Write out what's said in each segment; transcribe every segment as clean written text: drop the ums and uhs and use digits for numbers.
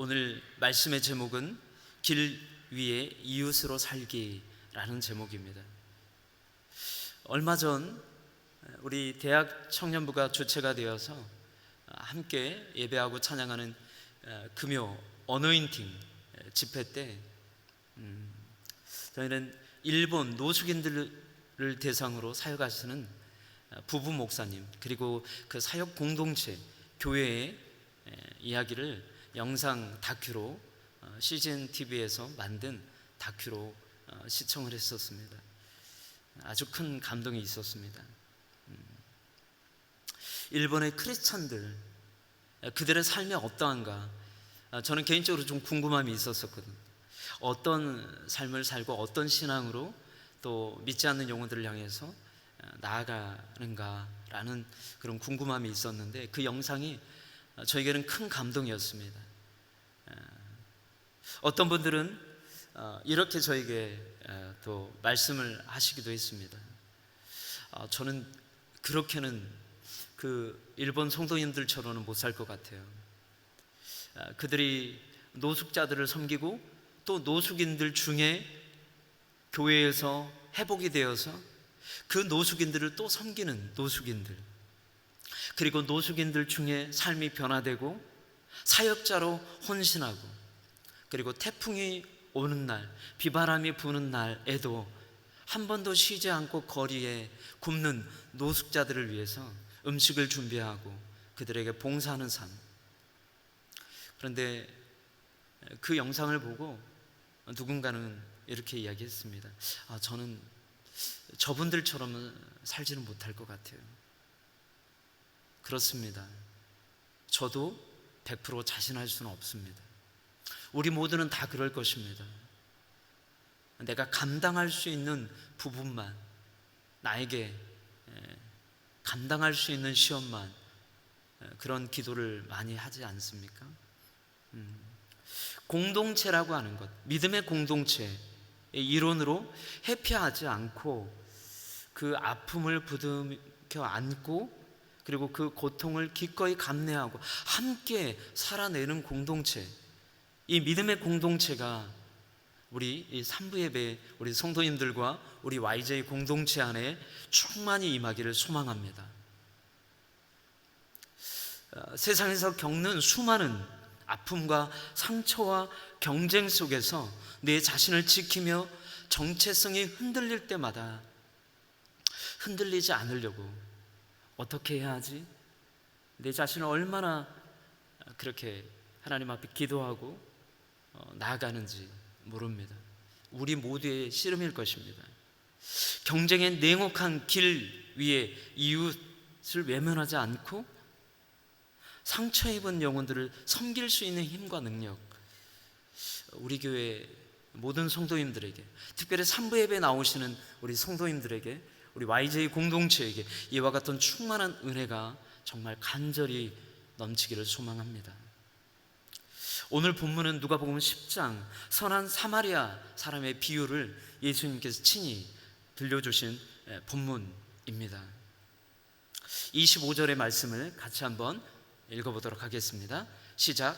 오늘 말씀의 제목은 길 위에 이웃으로 살기라는 제목입니다. 얼마 전 우리 대학 청년부가 주체가 되어서 함께 예배하고 찬양하는 금요 어노인팅 집회 때 저희는 일본 노숙인들을 대상으로 사역하시는 부부 목사님 그리고 그 사역 공동체 교회의 이야기를 영상 다큐로 CGN TV에서 만든 다큐로 시청을 했었습니다. 아주 큰 감동이 있었습니다. 일본의 크리스찬들 그들의 삶이 어떠한가 저는 개인적으로 좀 궁금함이 있었거든요. 어떤 삶을 살고 어떤 신앙으로 또 믿지 않는 영혼들을 향해서 나아가는가라는 그런 궁금함이 있었는데 그 영상이 저에게는 큰 감동이었습니다. 어떤 분들은 이렇게 저에게 또 말씀을 하시기도 했습니다. 저는 그렇게는 그 일본 성도님들처럼은 못 살 것 같아요. 그들이 노숙자들을 섬기고 또 노숙인들 중에 교회에서 회복이 되어서 그 노숙인들을 또 섬기는 노숙인들, 그리고 노숙인들 중에 삶이 변화되고 사역자로 헌신하고, 그리고 태풍이 오는 날, 비바람이 부는 날에도 한 번도 쉬지 않고 거리에 굶는 노숙자들을 위해서 음식을 준비하고 그들에게 봉사하는 삶. 그런데 그 영상을 보고 누군가는 이렇게 이야기했습니다. 저는 저분들처럼은 살지는 못할 것 같아요. 그렇습니다. 저도 100% 자신할 수는 없습니다. 우리 모두는 다 그럴 것입니다. 내가 감당할 수 있는 부분만, 나에게 감당할 수 있는 시험만, 그런 기도를 많이 하지 않습니까? 공동체라고 하는 것, 믿음의 공동체의 이론으로 회피하지 않고 그 아픔을 부둥켜 안고 그리고 그 고통을 기꺼이 감내하고 함께 살아내는 공동체, 이 믿음의 공동체가 우리 이 3부 예배 우리 성도님들과 우리 YJ 공동체 안에 충만히 임하기를 소망합니다. 세상에서 겪는 수많은 아픔과 상처와 경쟁 속에서 내 자신을 지키며 정체성이 흔들릴 때마다 흔들리지 않으려고 어떻게 해야 하지? 내 자신을 얼마나 그렇게 하나님 앞에 기도하고 나아가는지 모릅니다. 우리 모두의 씨름일 것입니다. 경쟁의 냉혹한 길 위에 이웃을 외면하지 않고 상처 입은 영혼들을 섬길 수 있는 힘과 능력, 우리 교회 모든 성도님들에게, 특별히 3부 예배에 나오시는 우리 성도님들에게, 우리 YJ 공동체에게 이와 같은 충만한 은혜가 정말 간절히 넘치기를 소망합니다. 오늘 본문은 누가복음 10장 선한 사마리아 사람의 비유를 예수님께서 친히 들려주신 본문입니다. 25절의 말씀을 같이 한번 읽어보도록 하겠습니다. 시작.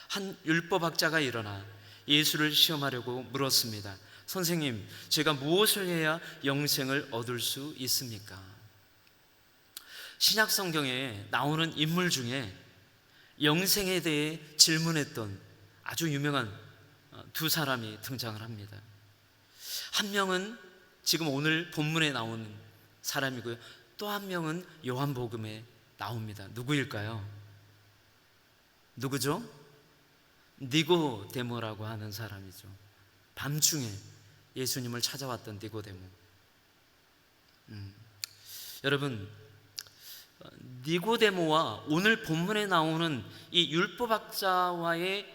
한 율법학자가 일어나 예수를 시험하려고 물었습니다. 선생님, 제가 무엇을 해야 영생을 얻을 수 있습니까? 신약 성경에 나오는 인물 중에 영생에 대해 질문했던 아주 유명한 두 사람이 등장을 합니다. 한 명은 지금 오늘 본문에 나오는 사람이고요, 또 한 명은 요한복음에 나옵니다. 누구일까요? 누구죠? 니고데모라고 하는 사람이죠. 밤중에 예수님을 찾아왔던 니고데모. 여러분, 니고데모와 오늘 본문에 나오는 이 율법학자와의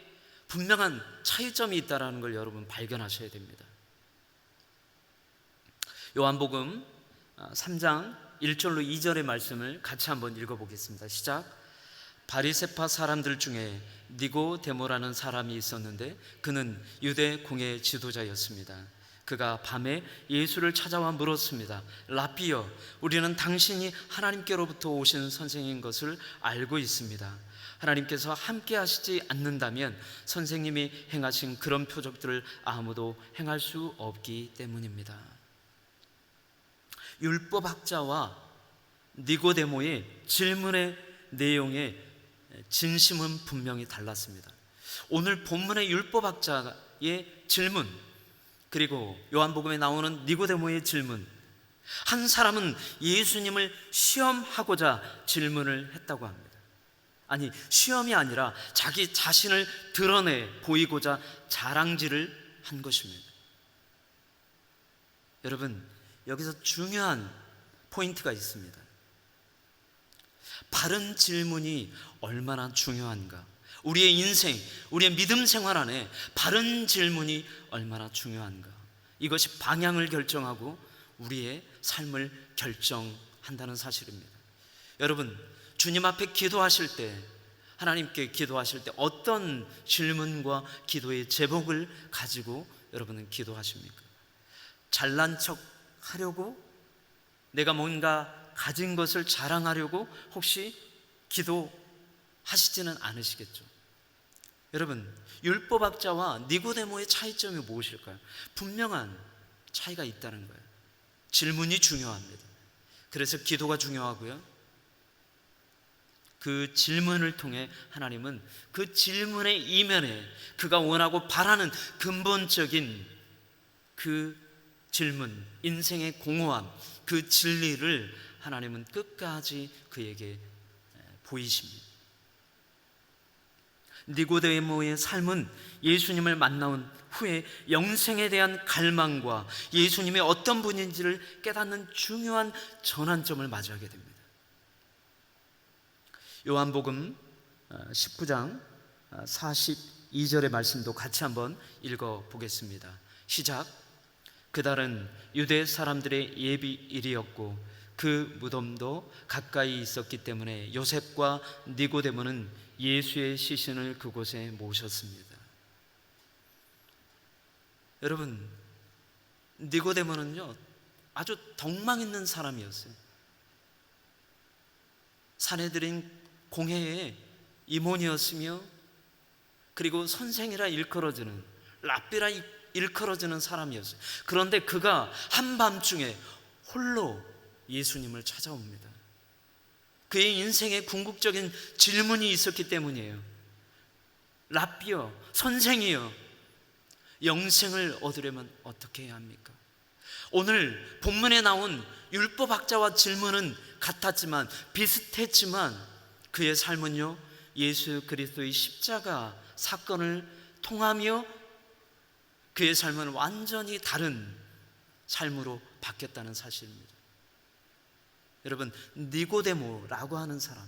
분명한 차이점이 있다는 걸 여러분 발견하셔야 됩니다. 요한복음 3장 1절로 2절의 말씀을 같이 한번 읽어보겠습니다. 시작. 바리새파 사람들 중에 니고데모라는 사람이 있었는데 그는 유대 공회 지도자였습니다. 그가 밤에 예수를 찾아와 물었습니다. 라삐여, 우리는 당신이 하나님께로부터 오신 선생인 것을 알고 있습니다. 하나님께서 함께 하시지 않는다면 선생님이 행하신 그런 표적들을 아무도 행할 수 없기 때문입니다. 율법학자와 니고데모의 질문의 내용의 진심은 분명히 달랐습니다. 오늘 본문의 율법학자의 질문, 그리고 요한복음에 나오는 니고데모의 질문, 한 사람은 예수님을 시험하고자 질문을 했다고 합니다. 아니, 시험이 아니라 자기 자신을 드러내 보이고자 자랑질을 한 것입니다. 여러분, 여기서 중요한 포인트가 있습니다. 바른 질문이 얼마나 중요한가? 우리의 인생, 우리의 믿음 생활 안에 바른 질문이 얼마나 중요한가? 이것이 방향을 결정하고 우리의 삶을 결정한다는 사실입니다. 여러분, 주님 앞에 기도하실 때, 하나님께 기도하실 때 어떤 질문과 기도의 제목을 가지고 여러분은 기도하십니까? 잘난 척 하려고, 내가 뭔가 가진 것을 자랑하려고 혹시 기도하시지는 않으시겠죠? 여러분, 율법학자와 니고데모의 차이점이 무엇일까요? 분명한 차이가 있다는 거예요. 질문이 중요합니다. 그래서 기도가 중요하고요, 그 질문을 통해 하나님은 그 질문의 이면에 그가 원하고 바라는 근본적인 그 질문, 인생의 공허함, 그 진리를 하나님은 끝까지 그에게 보이십니다. 니고데모의 삶은 예수님을 만나온 후에 영생에 대한 갈망과 예수님이 어떤 분인지를 깨닫는 중요한 전환점을 맞이하게 됩니다. 요한복음 19장 42절의 말씀도 같이 한번 읽어보겠습니다. 시작. 그날은 유대 사람들의 예비일이었고 그 무덤도 가까이 있었기 때문에 요셉과 니고데모는 예수의 시신을 그곳에 모셨습니다. 여러분, 니고데모는요 아주 덕망 있는 사람이었어요. 사내들인 공회의 임원이었으며, 그리고 선생이라 일컬어지는, 랍비라 일컬어지는 사람이었어요. 그런데 그가 한밤중에 홀로 예수님을 찾아옵니다. 그의 인생에 궁극적인 질문이 있었기 때문이에요. 랍비여, 선생이여, 영생을 얻으려면 어떻게 해야 합니까? 오늘 본문에 나온 율법학자와 질문은 같았지만, 비슷했지만 그의 삶은요 예수 그리스도의 십자가 사건을 통하며 그의 삶은 완전히 다른 삶으로 바뀌었다는 사실입니다. 여러분, 니고데모라고 하는 사람,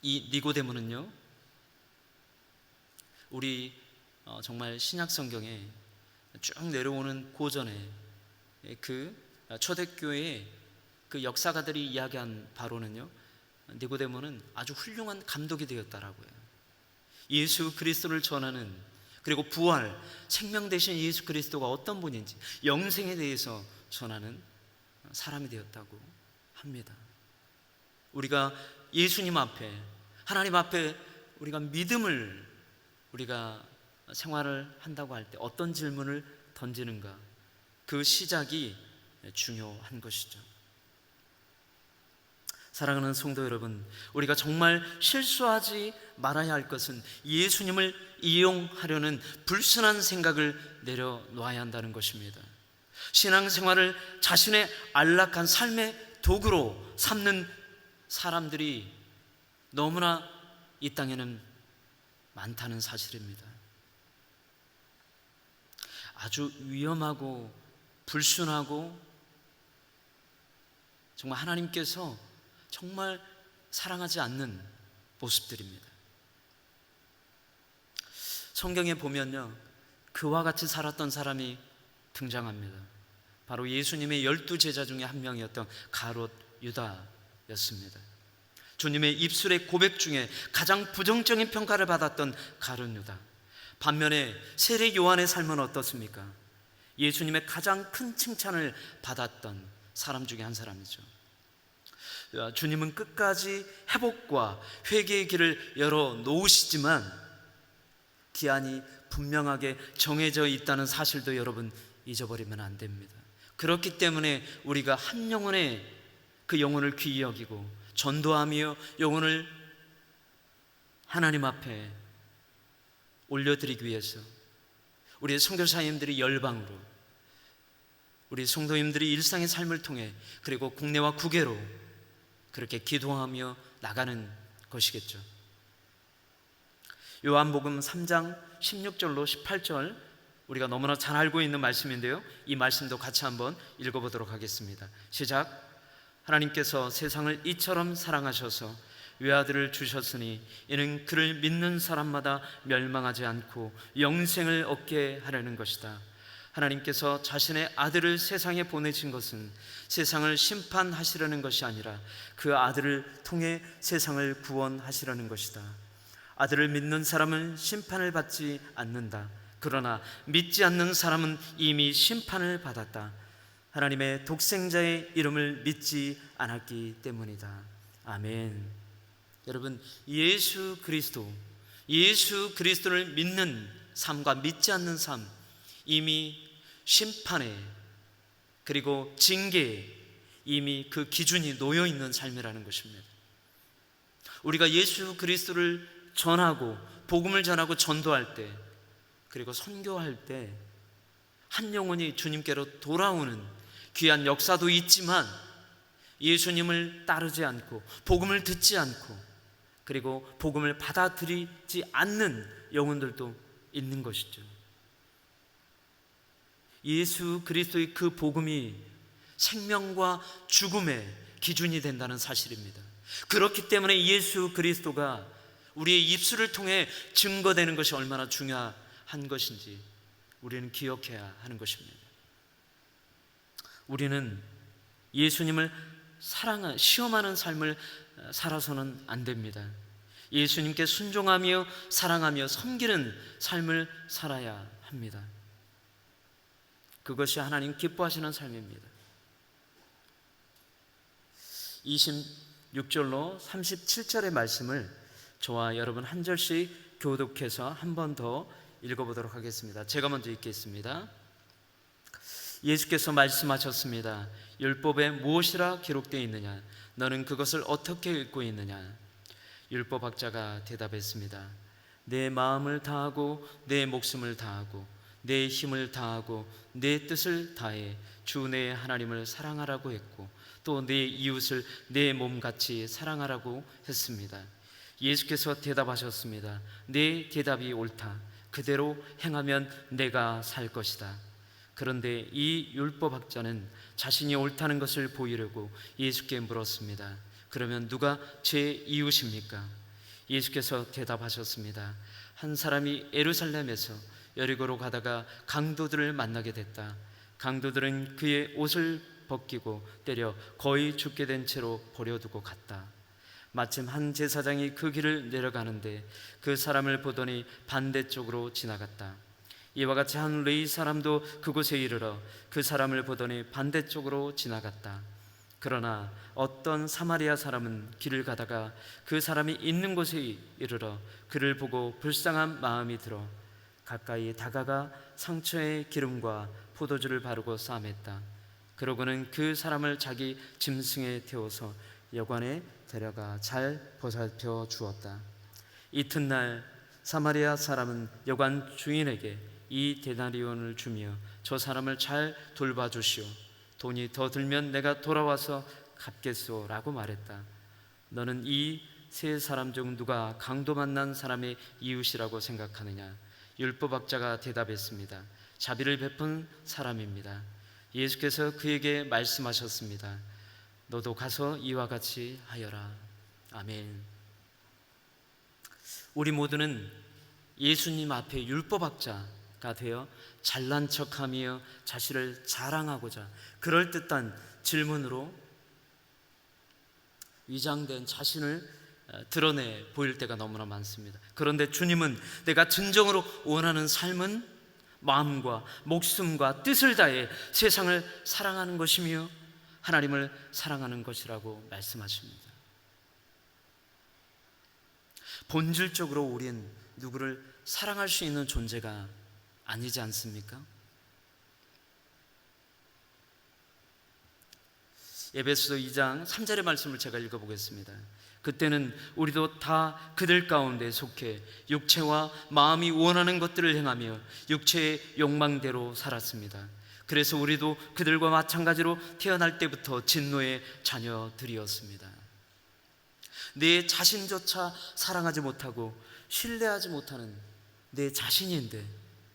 이 니고데모는요 우리 정말 신약 성경에 쭉 내려오는 고전에 그 초대교회의 그 역사가들이 이야기한 바로는요, 니고데모는 아주 훌륭한 감독이 되었다라고 해요. 예수 그리스도를 전하는, 그리고 부활, 생명 되신 예수 그리스도가 어떤 분인지, 영생에 대해서 전하는 사람이 되었다고 합니다. 우리가 예수님 앞에, 하나님 앞에 우리가 믿음을, 우리가 생활을 한다고 할 때 어떤 질문을 던지는가, 그 시작이 중요한 것이죠. 사랑하는 성도 여러분, 우리가 정말 실수하지 말아야 할 것은 예수님을 이용하려는 불순한 생각을 내려놓아야 한다는 것입니다. 신앙생활을 자신의 안락한 삶의 도구로 삼는 사람들이 너무나 이 땅에는 많다는 사실입니다. 아주 위험하고 불순하고 정말 하나님께서 정말 사랑하지 않는 모습들입니다. 성경에 보면요, 그와 같이 살았던 사람이 등장합니다. 바로 예수님의 12제자 중에 한 명이었던 가롯 유다였습니다. 주님의 입술의 고백 중에 가장 부정적인 평가를 받았던 가롯 유다. 반면에 세례 요한의 삶은 어떻습니까? 예수님의 가장 큰 칭찬을 받았던 사람 중에 한 사람이죠. 주님은 끝까지 회복과 회개의 길을 열어 놓으시지만 기한이 분명하게 정해져 있다는 사실도 여러분 잊어버리면 안 됩니다. 그렇기 때문에 우리가 한 영혼의 그 영혼을 귀히 여기고 전도하며 영혼을 하나님 앞에 올려드리기 위해서 우리 선교사님들이 열방으로, 우리 성도님들이 일상의 삶을 통해, 그리고 국내와 국외로 그렇게 기도하며 나가는 것이겠죠. 요한복음 3장 16절로 18절, 우리가 너무나 잘 알고 있는 말씀인데요, 이 말씀도 같이 한번 읽어보도록 하겠습니다. 시작. 하나님께서 세상을 이처럼 사랑하셔서 외아들을 주셨으니 이는 그를 믿는 사람마다 멸망하지 않고 영생을 얻게 하려는 것이다. 하나님께서 자신의 아들을 세상에 보내신 것은 세상을 심판하시려는 것이 아니라 그 아들을 통해 세상을 구원하시려는 것이다. 아들을 믿는 사람은 심판을 받지 않는다. 그러나 믿지 않는 사람은 이미 심판을 받았다. 하나님의 독생자의 이름을 믿지 않았기 때문이다. 아멘. 여러분, 예수 그리스도를 믿는 삶과 믿지 않는 삶, 이미 심판에, 그리고 징계에 이미 그 기준이 놓여 있는 삶이라는 것입니다. 우리가 예수 그리스도를 전하고 복음을 전하고 전도할 때, 그리고 선교할 때 한 영혼이 주님께로 돌아오는 귀한 역사도 있지만, 예수님을 따르지 않고 복음을 듣지 않고 그리고 복음을 받아들이지 않는 영혼들도 있는 것이죠. 예수 그리스도의 그 복음이 생명과 죽음의 기준이 된다는 사실입니다. 그렇기 때문에 예수 그리스도가 우리의 입술을 통해 증거되는 것이 얼마나 중요한 것인지 우리는 기억해야 하는 것입니다. 우리는 예수님을 시험하는 삶을 살아서는 안 됩니다. 예수님께 순종하며 사랑하며 섬기는 삶을 살아야 합니다. 그것이 하나님 기뻐하시는 삶입니다. 26절로 37절의 말씀을 저와 여러분 한 절씩 교독해서 한 번 더 읽어보도록 하겠습니다. 제가 먼저 읽겠습니다. 예수께서 말씀하셨습니다. 율법에 무엇이라 기록되어 있느냐? 너는 그것을 어떻게 읽고 있느냐? 율법학자가 대답했습니다. 내 마음을 다하고 내 목숨을 다하고 내 힘을 다하고 내 뜻을 다해 주 내 하나님을 사랑하라고 했고 또 내 이웃을 내 몸같이 사랑하라고 했습니다. 예수께서 대답하셨습니다. 내 대답이 옳다. 그대로 행하면 내가 살 것이다. 그런데 이 율법학자는 자신이 옳다는 것을 보이려고 예수께 물었습니다. 그러면 누가 제 이웃입니까? 예수께서 대답하셨습니다. 한 사람이 예루살렘에서 여리고로 가다가 강도들을 만나게 됐다. 강도들은 그의 옷을 벗기고 때려 거의 죽게 된 채로 버려두고 갔다. 마침 한 제사장이 그 길을 내려가는데 그 사람을 보더니 반대쪽으로 지나갔다. 이와 같이 한 레위 사람도 그곳에 이르러 그 사람을 보더니 반대쪽으로 지나갔다. 그러나 어떤 사마리아 사람은 길을 가다가 그 사람이 있는 곳에 이르러 그를 보고 불쌍한 마음이 들어 가까이 다가가 상처에 기름과 포도주를 바르고 싸맸다. 그러고는 그 사람을 자기 짐승에 태워서 여관에 데려가 잘 보살펴 주었다. 이튿날 사마리아 사람은 여관 주인에게 이 데나리온을 주며 저 사람을 잘 돌봐주시오. 돈이 더 들면 내가 돌아와서 갚겠소 라고 말했다. 너는 이 세 사람 중 누가 강도 만난 사람의 이웃이라고 생각하느냐? 율법학자가 대답했습니다. 자비를 베푼 사람입니다. 예수께서 그에게 말씀하셨습니다. 너도 가서 이와 같이 하여라. 아멘. 우리 모두는 예수님 앞에 율법학자가 되어 잘난 척하며 자신을 자랑하고자 그럴듯한 질문으로 위장된 자신을 드러내 보일 때가 너무나 많습니다. 그런데 주님은 내가 진정으로 원하는 삶은 마음과 목숨과 뜻을 다해 세상을 사랑하는 것이며 하나님을 사랑하는 것이라고 말씀하십니다. 본질적으로 우린 누구를 사랑할 수 있는 존재가 아니지 않습니까? 에베소서 2장 3절의 말씀을 제가 읽어보겠습니다. 그때는 우리도 다 그들 가운데 속해 육체와 마음이 원하는 것들을 행하며 육체의 욕망대로 살았습니다. 그래서 우리도 그들과 마찬가지로 태어날 때부터 진노의 자녀들이었습니다. 내 자신조차 사랑하지 못하고 신뢰하지 못하는 내 자신인데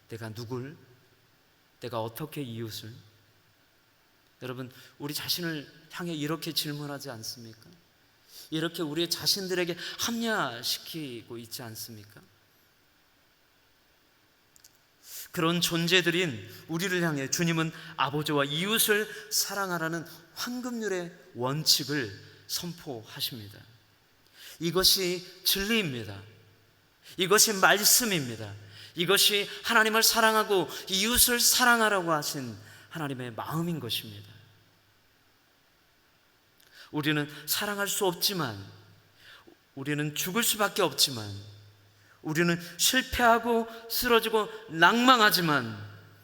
내가 어떻게 이웃을? 여러분, 우리 자신을 향해 이렇게 질문하지 않습니까? 이렇게 우리 자신들에게 합리화시키고 있지 않습니까? 그런 존재들인 우리를 향해 주님은 아버지와 이웃을 사랑하라는 황금률의 원칙을 선포하십니다. 이것이 진리입니다. 이것이 말씀입니다. 이것이 하나님을 사랑하고 이웃을 사랑하라고 하신 하나님의 마음인 것입니다. 우리는 사랑할 수 없지만, 우리는 죽을 수밖에 없지만, 우리는 실패하고 쓰러지고 낭망하지만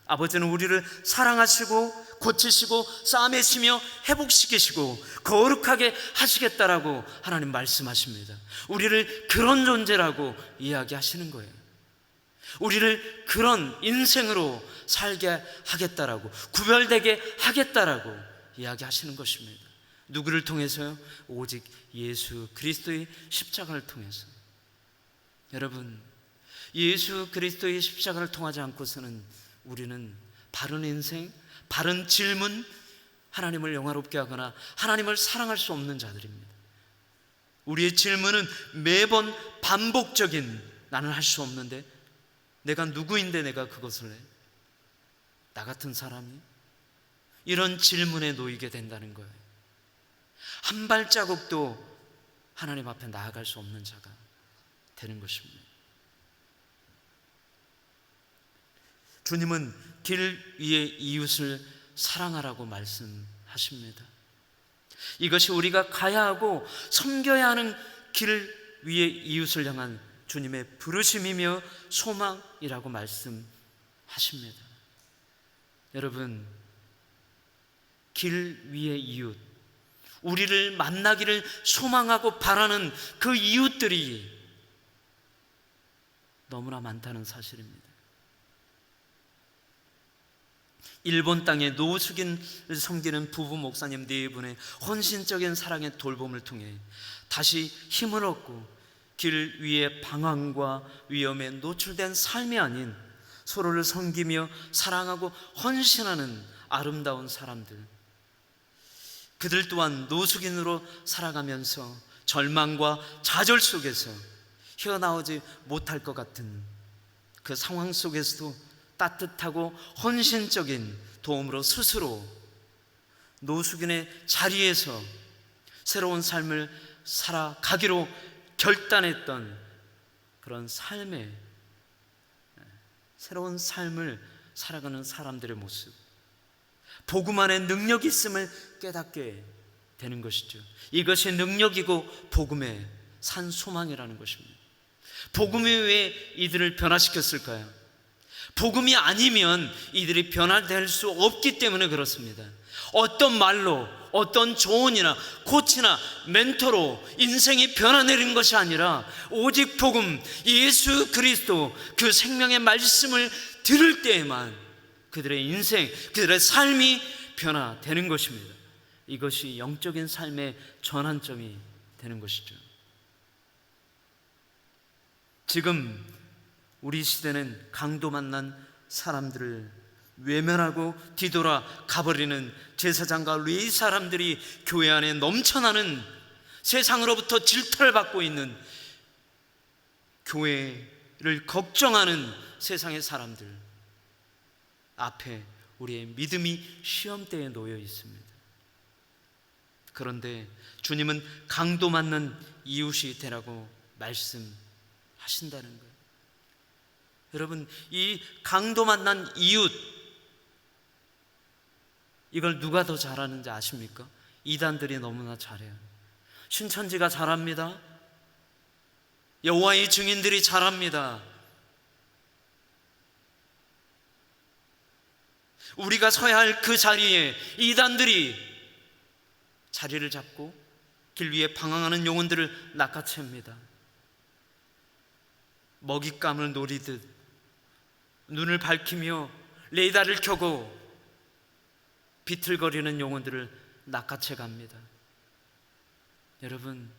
아버지는 우리를 사랑하시고 고치시고 싸매시며 회복시키시고 거룩하게 하시겠다라고 하나님 말씀하십니다. 우리를 그런 존재라고 이야기하시는 거예요. 우리를 그런 인생으로 살게 하겠다라고, 구별되게 하겠다라고 이야기하시는 것입니다. 누구를 통해서요? 오직 예수 그리스도의 십자가를 통해서. 여러분, 예수 그리스도의 십자가를 통하지 않고서는 우리는 바른 인생, 바른 질문, 하나님을 영화롭게 하거나 하나님을 사랑할 수 없는 자들입니다. 우리의 질문은 매번 반복적인, 나는 할 수 없는데, 내가 누구인데 내가 그것을 해? 나 같은 사람이? 이런 질문에 놓이게 된다는 거예요. 한 발자국도 하나님 앞에 나아갈 수 없는 자가 되는 것입니다. 주님은 길 위에 이웃을 사랑하라고 말씀하십니다. 이것이 우리가 가야 하고 섬겨야 하는 길 위에 이웃을 향한 주님의 부르심이며 소망이라고 말씀하십니다. 여러분, 길 위에 이웃, 우리를 만나기를 소망하고 바라는 그 이웃들이 너무나 많다는 사실입니다. 일본 땅에 노숙인을 섬기는 부부 목사님 4분의 헌신적인 사랑의 돌봄을 통해 다시 힘을 얻고 길 위에 방황과 위험에 노출된 삶이 아닌 서로를 섬기며 사랑하고 헌신하는 아름다운 사람들, 그들 또한 노숙인으로 살아가면서 절망과 좌절 속에서 헤어나오지 못할 것 같은 그 상황 속에서도 따뜻하고 헌신적인 도움으로 스스로 노숙인의 자리에서 새로운 삶을 살아가기로 결단했던 그런 삶의 새로운 삶을 살아가는 사람들의 모습, 복음 안에 능력이 있음을 깨닫게 되는 것이죠. 이것이 능력이고 복음의 산 소망이라는 것입니다. 복음이 왜 이들을 변화시켰을까요? 복음이 아니면 이들이 변화될 수 없기 때문에 그렇습니다. 어떤 말로, 어떤 조언이나 코치나 멘토로 인생이 변화내리는 것이 아니라 오직 복음, 예수 그리스도 그 생명의 말씀을 들을 때에만 그들의 인생, 그들의 삶이 변화되는 것입니다. 이것이 영적인 삶의 전환점이 되는 것이죠. 지금 우리 시대는 강도 만난 사람들을 외면하고 뒤돌아 가버리는 제사장과 레위 사람들이 교회 안에 넘쳐나는, 세상으로부터 질타를 받고 있는, 교회를 걱정하는 세상의 사람들 앞에 우리의 믿음이 시험대에 놓여 있습니다. 그런데 주님은 강도 맞는 이웃이 되라고 말씀하신다는 거예요. 여러분, 이 강도 만난 이웃, 이걸 누가 더 잘하는지 아십니까? 이단들이 너무나 잘해요. 신천지가 잘합니다. 여호와의 증인들이 잘합니다. 우리가 서야 할 그 자리에 이단들이 자리를 잡고 길 위에 방황하는 영혼들을 낚아챕니다. 먹잇감을 노리듯 눈을 밝히며 레이더를 켜고 비틀거리는 영혼들을 낚아채 갑니다. 여러분,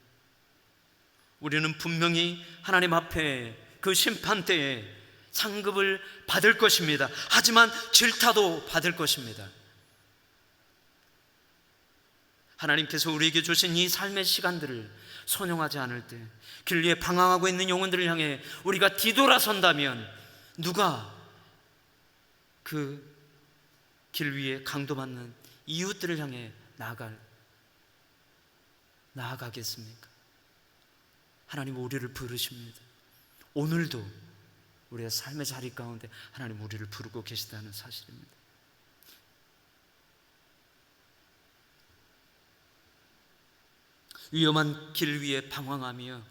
우리는 분명히 하나님 앞에 그 심판대에 상급을 받을 것입니다. 하지만 질타도 받을 것입니다. 하나님께서 우리에게 주신 이 삶의 시간들을 선용하지 않을 때, 길 위에 방황하고 있는 영혼들을 향해 우리가 뒤돌아선다면 누가 그 길 위에 강도받는 이웃들을 향해 나아가겠습니까? 하나님 우리를 부르십니다. 오늘도 우리의 삶의 자리 가운데 하나님 우리를 부르고 계시다는 사실입니다. 위험한 길 위에 방황하며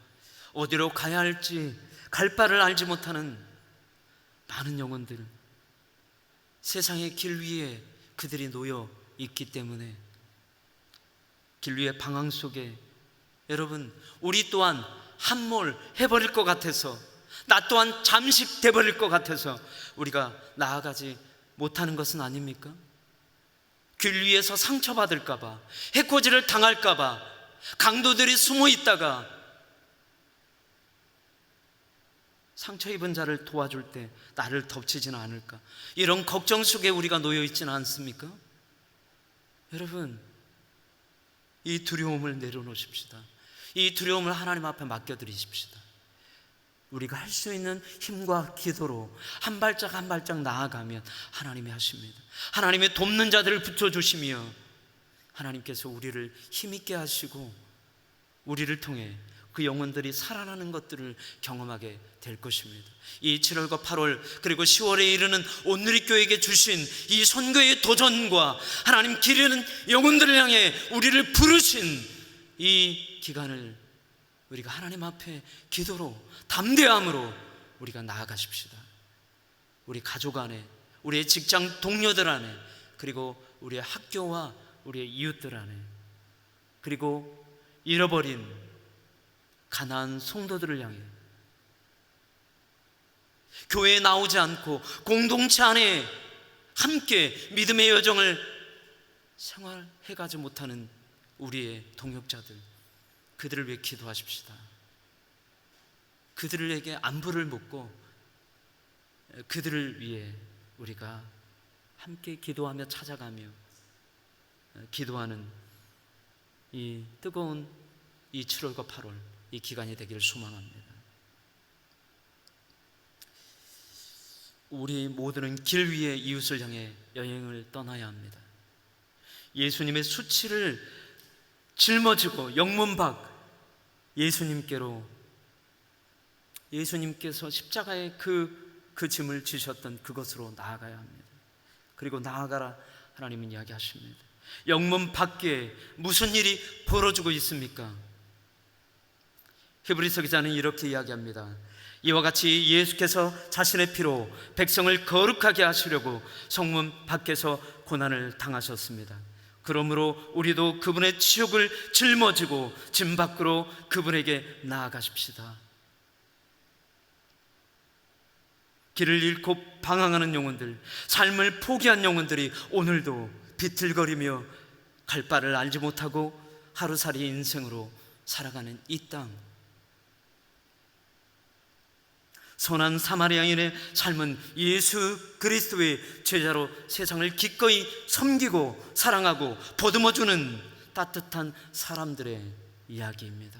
어디로 가야 할지 갈 바를 알지 못하는 많은 영혼들, 세상의 길 위에 그들이 놓여 있기 때문에 길 위의 방황 속에 여러분, 우리 또한 함몰 해버릴 것 같아서, 나 또한 잠식돼 버릴 것 같아서 우리가 나아가지 못하는 것은 아닙니까? 길 위에서 상처받을까 봐, 해코지를 당할까 봐, 강도들이 숨어 있다가 상처 입은 자를 도와줄 때 나를 덮치지는 않을까, 이런 걱정 속에 우리가 놓여 있지는 않습니까? 여러분, 이 두려움을 내려놓으십시다. 이 두려움을 하나님 앞에 맡겨드리십시다. 우리가 할 수 있는 힘과 기도로 한 발짝 한 발짝 나아가면 하나님이 하십니다. 하나님의 돕는 자들을 붙여주시며 하나님께서 우리를 힘있게 하시고 우리를 통해 그 영혼들이 살아나는 것들을 경험하게 될 것입니다. 이 7월과 8월 그리고 10월에 이르는 온누리교회에게 주신 이 선교의 도전과 하나님 기르는 영혼들을 향해 우리를 부르신 이 기간을 우리가 하나님 앞에 기도로 담대함으로 우리가 나아가십시다. 우리 가족 안에, 우리의 직장 동료들 안에, 그리고 우리의 학교와 우리의 이웃들 안에, 그리고 잃어버린 가난한 성도들을 향해 교회에 나오지 않고 공동체 안에 함께 믿음의 여정을 생활해가지 못하는 우리의 동역자들, 그들을 위해 기도하십시다. 그들에게 안부를 묻고 그들을 위해 우리가 함께 기도하며 찾아가며 기도하는 이 뜨거운 이 7월과 8월 이 기간이 되기를 소망합니다. 우리 모두는 길 위에 이웃을 향해 여행을 떠나야 합니다. 예수님의 수치를 짊어지고 영문 밖 예수님께서 십자가에 그 짐을 지셨던 그것으로 나아가야 합니다. 그리고 나아가라 하나님은 이야기하십니다. 영문 밖에 무슨 일이 벌어지고 있습니까? 히브리서 기자는 이렇게 이야기합니다. 이와 같이 예수께서 자신의 피로 백성을 거룩하게 하시려고 성문 밖에서 고난을 당하셨습니다. 그러므로 우리도 그분의 치욕을 짊어지고 짐 밖으로 그분에게 나아가십시다. 길을 잃고 방황하는 영혼들, 삶을 포기한 영혼들이 오늘도 비틀거리며 갈 바를 알지 못하고 하루살이 인생으로 살아가는 이 땅, 선한 사마리아인의 삶은 예수 그리스도의 제자로 세상을 기꺼이 섬기고 사랑하고 보듬어주는 따뜻한 사람들의 이야기입니다.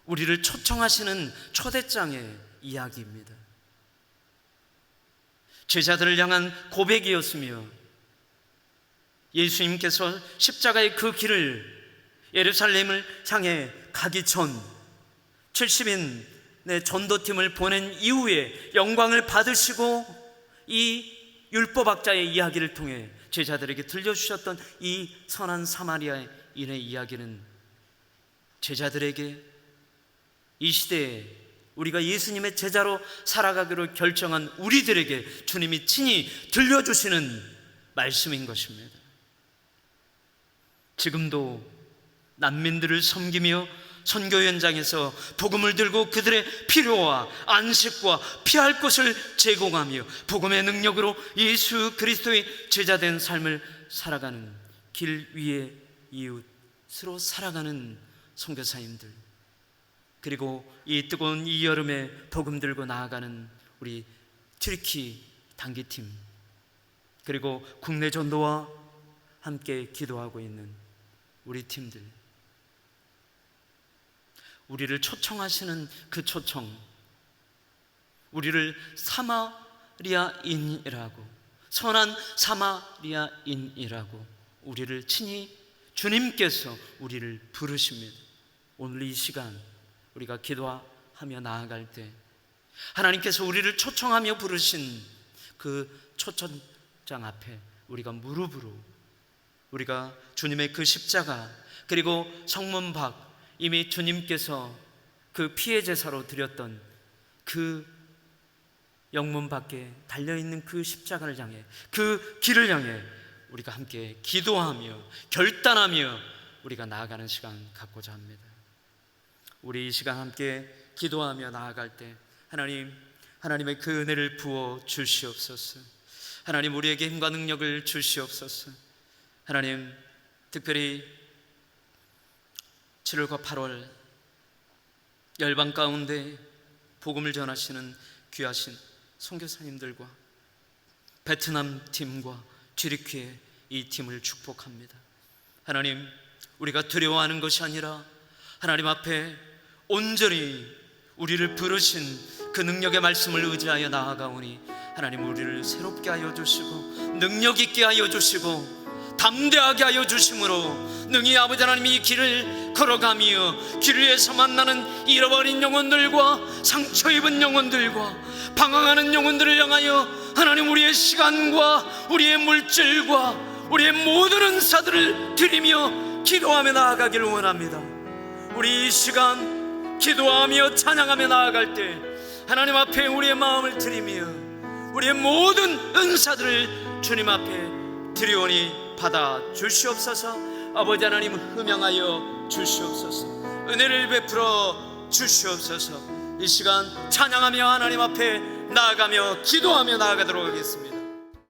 우리를 초청하시는 초대장의 이야기입니다. 제자들을 향한 고백이었으며 예수님께서 십자가의 그 길을 예루살렘을 향해 가기 전 70인 내 전도팀을 보낸 이후에 영광을 받으시고 이 율법학자의 이야기를 통해 제자들에게 들려주셨던 이 선한 사마리아인의 이야기는 제자들에게 이 시대에 우리가 예수님의 제자로 살아가기로 결정한 우리들에게 주님이 친히 들려주시는 말씀인 것입니다. 지금도 난민들을 섬기며 선교 현장에서 복음을 들고 그들의 필요와 안식과 피할 곳을 제공하며 복음의 능력으로 예수 그리스도의 제자된 삶을 살아가는 길 위에 이웃으로 살아가는 선교사님들, 그리고 이 뜨거운 이 여름에 복음 들고 나아가는 우리 튀르키 단기팀, 그리고 국내 전도와 함께 기도하고 있는 우리 팀들, 우리를 초청하시는 그 초청, 우리를 사마리아인이라고, 선한 사마리아인이라고 우리를 친히 주님께서 우리를 부르십니다. 오늘 이 시간 우리가 기도하며 나아갈 때 하나님께서 우리를 초청하며 부르신 그 초청장 앞에 우리가 무릎으로, 우리가 주님의 그 십자가, 그리고 성문 밖 이미 주님께서 그 피해 제사로 드렸던 그 영문 밖에 달려있는 그 십자가를 향해, 그 길을 향해 우리가 함께 기도하며 결단하며 우리가 나아가는 시간 갖고자 합니다. 우리 이 시간 함께 기도하며 나아갈 때 하나님의 그 은혜를 부어 주시옵소서. 하나님, 우리에게 힘과 능력을 주시옵소서. 하나님, 특별히 7월과 8월 열방 가운데 복음을 전하시는 귀하신 선교사님들과 베트남 팀과 튀르키예 이 팀을 축복합니다. 하나님, 우리가 두려워하는 것이 아니라 하나님 앞에 온전히 우리를 부르신 그 능력의 말씀을 의지하여 나아가오니 하나님, 우리를 새롭게 하여 주시고 능력 있게 하여 주시고 담대하게 하여 주심으로 능히 아버지 하나님 이 길을 걸어가며 길 위에서 만나는 잃어버린 영혼들과 상처 입은 영혼들과 방황하는 영혼들을 향하여 하나님, 우리의 시간과 우리의 물질과 우리의 모든 은사들을 드리며 기도하며 나아가기를 원합니다. 우리 이 시간 기도하며 찬양하며 나아갈 때 하나님 앞에 우리의 마음을 드리며 우리의 모든 은사들을 주님 앞에 드리오니 받아 주시옵소서. 아버지 하나님, 흠양하여 주시옵소서. 은혜를 베풀어 주시옵소서. 이 시간 찬양하며 하나님 앞에 나아가며 기도하며 나아가도록 하겠습니다.